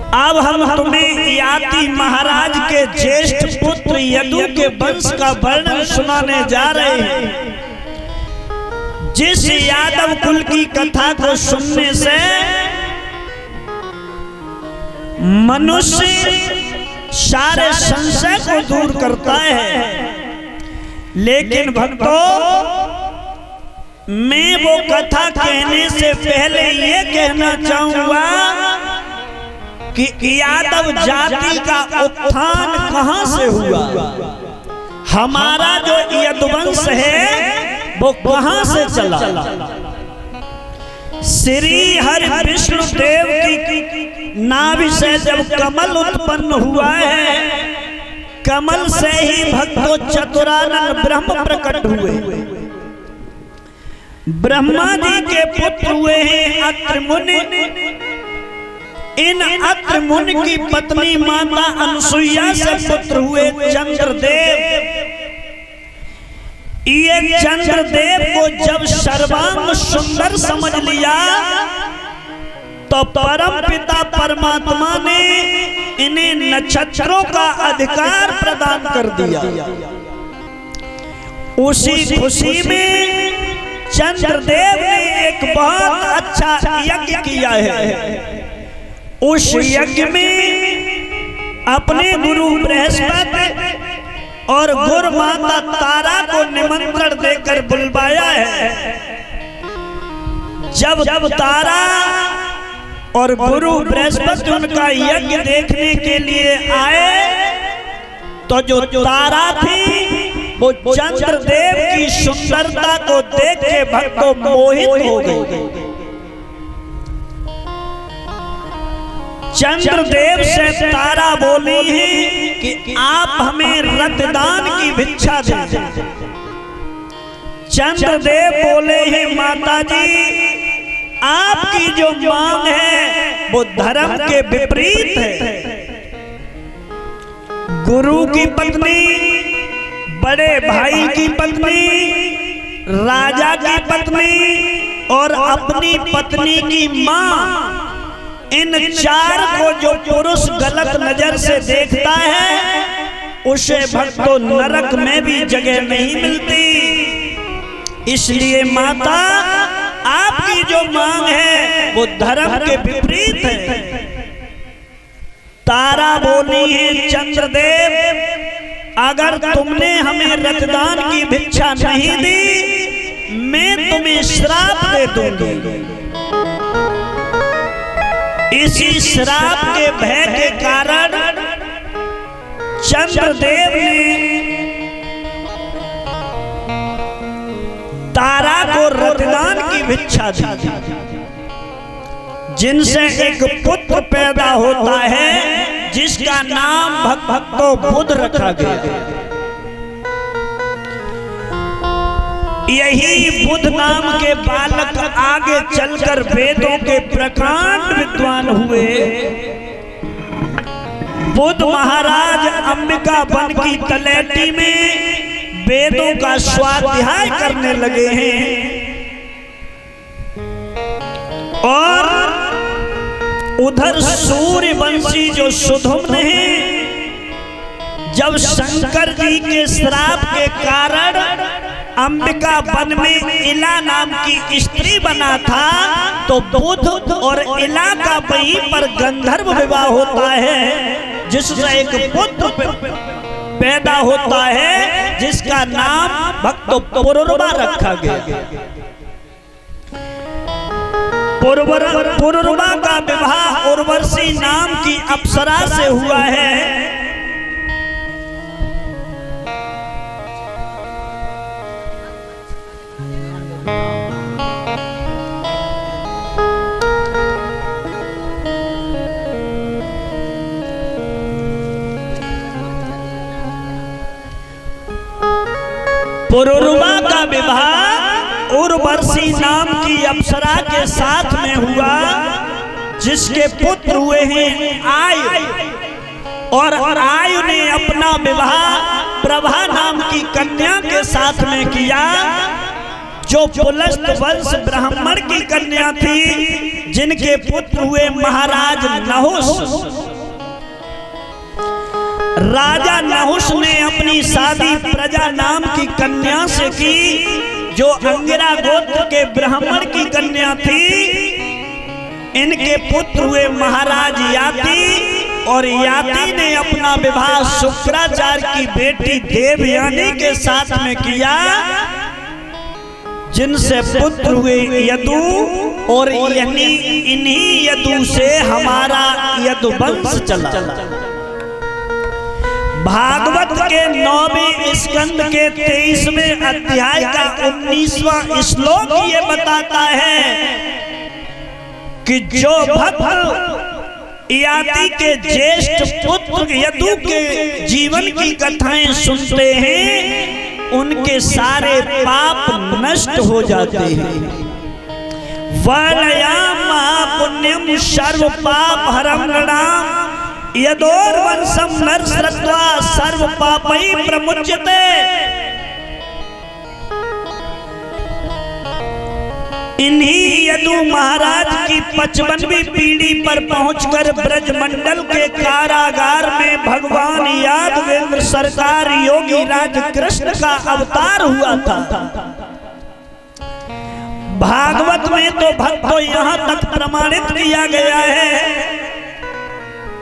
अब हम तुम्हें याति महाराज के ज्येष्ठ पुत्र यदु के वंश का वर्णन सुनाने जा रहे हैं। जिस यादव कुल की कथा को सुनने से मनुष्य सारे संशय को दूर करता है, लेकिन भक्तों मैं वो कथा कहने से पहले ये कहना चाहूंगा कि यादव जाति का उत्थान कहां से हुआ। हमारा जो यदुवंश है वो कहां से चला। श्री हरि विष्णु देव की नाभि से जब कमल उत्पन्न हुआ है, कमल से ही भक्तों चतुरानन ब्रह्म प्रकट हुए। ब्रह्मा जी के पुत्र हुए हैं अत्रि मुनि। इन अत्रि मुनि की पत्नी माता अनसुईया से पुत्र हुए चंद्रदेव। ये चंद्रदेव को जब सर्वांग सुंदर समझ लिया तो परम पिता परमात्मा ने इन्हें नक्षत्रों का अधिकार प्रदान कर दिया। उसी खुशी में चंद्रदेव ने एक बहुत अच्छा यज्ञ किया है। उस यज्ञ में अपने गुरु बृहस्पति और गुरु माता तारा को निमंत्रण देकर बुलवाया है। जब तारा और गुरु बृहस्पति उनका यज्ञ देखने के लिए आए तो जो तारा थी वो चंद्रदेव की सुंदरता को देख के भक्तों मोहित हो गई। चंद्रदेव से तारा बोली है कि आप हमें रक्तदान की भिक्षा दें। चंद्रदेव बोले हैं माता जी आपकी जो मांग है वो धर्म के विपरीत है। गुरु की पत्नी, बड़े भाई की पत्नी, राजा की पत्नी और अपनी पत्नी की मां, इन चार को जो पुरुष गलत नजर से देखता है उसे भक्तों नरक में भी जगह नहीं मिलती। इसलिए माता आपकी जो मांग है वो धर्म के विपरीत है। तारा बोली है चंद्रदेव अगर तुमने हमें रक्तदान की भिक्षा नहीं दी मैं तुम्हें श्राप दे दूंगी। इसी श्राप के भय के कारण चंद्रदेव ने तारा को रक्तदान की भिक्षा दी, जिनसे एक पुत्र पैदा होता है जिसका नाम भक्तों बुध रखा गया। यही बुध नाम के बालक आगे चलकर वेदों के प्रकांड विद्वान हुए। बुध महाराज अंबिका वन की तलैटी में वेदों का स्वाध्याय करने लगे हैं और उधर सूर्यवंशी जो सुधुम्न है, जब शंकर जी के श्राप के कारण अंबिका वन में इला नाम की स्त्री बना था तो बुध और इला का वहीं पर गंधर्व विवाह होता है, जिससे एक पुत्र पैदा होता है जिसका नाम भक्तों पुरुरवा रखा गया। पुरुरवा का विवाह उर्वशी नाम की अप्सरा से हुआ है। पुरुरवा का विवाह उर्वशी नाम की अप्सरा के साथ में हुआ, जिसके पुत्र हुए हैं आयु, और आयु ने अपना विवाह प्रभा नाम की कन्या के साथ में किया। जो पुलस्त वंश ब्राह्मण की कन्या थी, जिनके पुत्र हुए महाराज नहुष। राजा नहुष ने अपनी शादी प्रजा नाम की कन्या से की, जो अंगिरा गोत्र के ब्राह्मण की कन्या थी। इनके पुत्र हुए महाराज याति, और याति ने अपना विवाह शुक्राचार्य की बेटी देवयानी के साथ में किया, जिनसे पुत्र हुए यदु, और इन्हीं यदु से हमारा यदुवंश चला। भागवत के 9वें स्कंद के 23वें अध्याय का 19वां श्लोक ये बताता है कि जो भक्त याति के ज्येष्ठ पुत्र यदु के जीवन की कथाएं सुनते हैं, उनके सारे पाप नष्ट हो जाते हैं। वलयामा पुण्यम सर्व पाप हरम नृणाम यदोर्वंशम नर श्रद्धा सर्व पापै प्रमुच्यते। इन्हीं यदु महाराज की 55वीं पीढ़ी पर पहुंचकर ब्रजमंडल के कारागार में भगवान यादवेंद्र सरकार योगी राज कृष्ण का अवतार हुआ था। भागवत में तो भक्तों यहाँ तक प्रमाणित किया गया है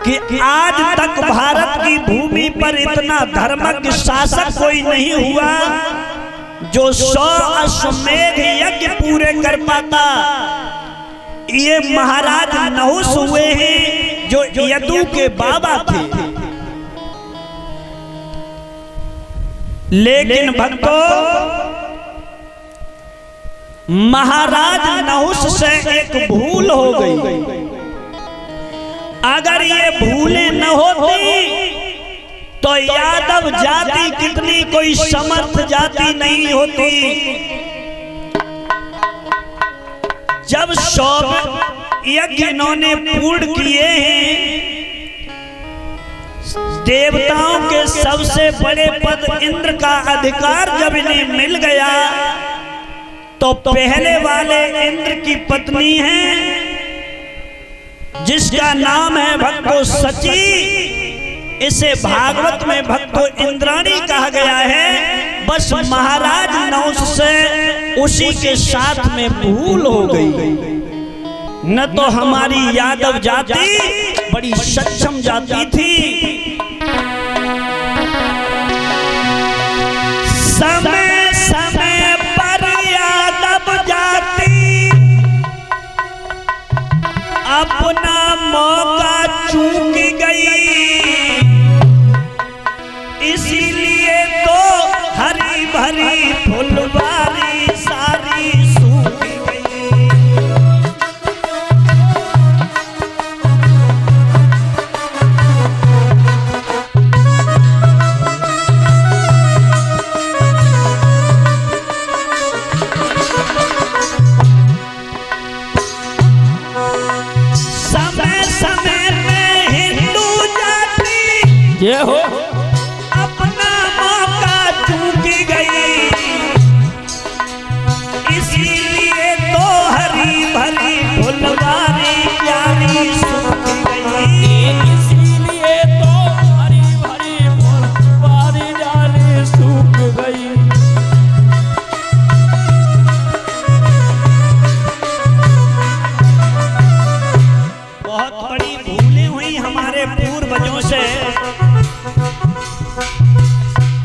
कि आज तक भारत की भूमि पर इतना धर्मज्ञ शासक कोई नहीं हुआ जो 100 अश्वमेध यज्ञ पूरे कर पाता। ये महाराज नहुष हुए हैं, जो यदु के बाबा थे। लेकिन भक्तों, महाराज नहुष से एक भूल हो गई। अगर ये भूलें न होती तो यादव जाति कितनी कोई समर्थ जाति नहीं होती। जब 100 यज्ञ इन्होंने पूर्ण किए हैं, देवताओं के सबसे बड़े पद इंद्र का अधिकार जब इन्हें मिल गया, तो पहले वाले इंद्र की पत्नी है, जिसका नाम है भक्तों सची। इसे भागवत में भक्तों इंद्राणी कहा गया है। बस महाराज नहुष से उसी के साथ में भूल हो गई, न तो हमारी यादव जाति बड़ी सक्षम जाति थी। समय समय पर यादव जाति अपना मौका चूक गई, इसीलिए तो हरी भरी फुलवारी सारी सूख गई। समय समय में हिंदू जाति ये हो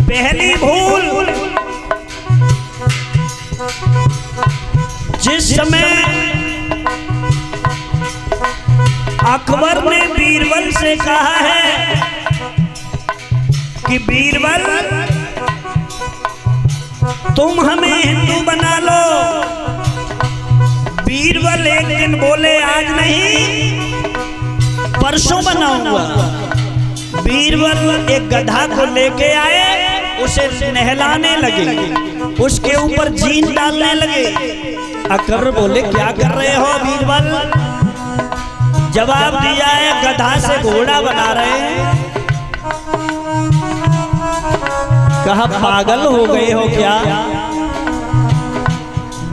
पहली भूल, जिस समय अकबर ने बीरबल से कहा है कि बीरबल तुम हमें हिंदू बना लो, बीरबल एक दिन बोले आज नहीं परसों बनाऊंगा। बीरबल एक गधा को लेके आए, उसे नहलाने लगे, उसके ऊपर जीन डालने लगे। अकबर बोले क्या कर रहे हो बीरबल? जवाब दिया है गधा से घोड़ा बना रहे हैं। कहा पागल हो गए हो क्या?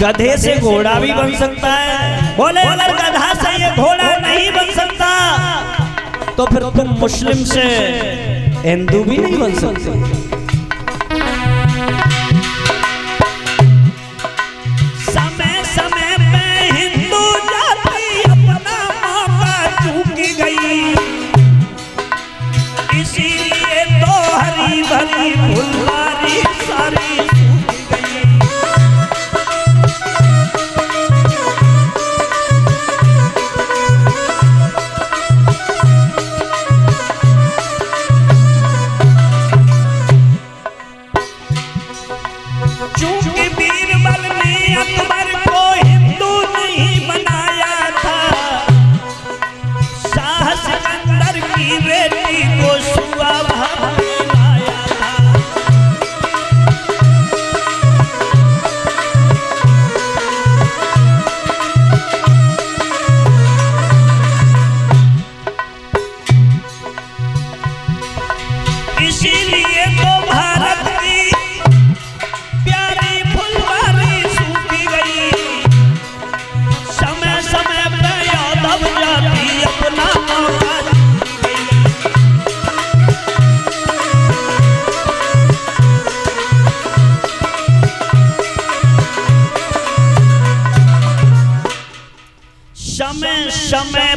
गधे से घोड़ा भी बन सकता है। बोले अगर गधा से ये घोड़ा नहीं बन सकता तो फिर तुम मुस्लिम से हिंदू भी नहीं बन सकते। समय समय पे हिंदू जाति अपना मौका चूक गई, इसीलिए तो हरी भरी फुलवारी सारी समय समय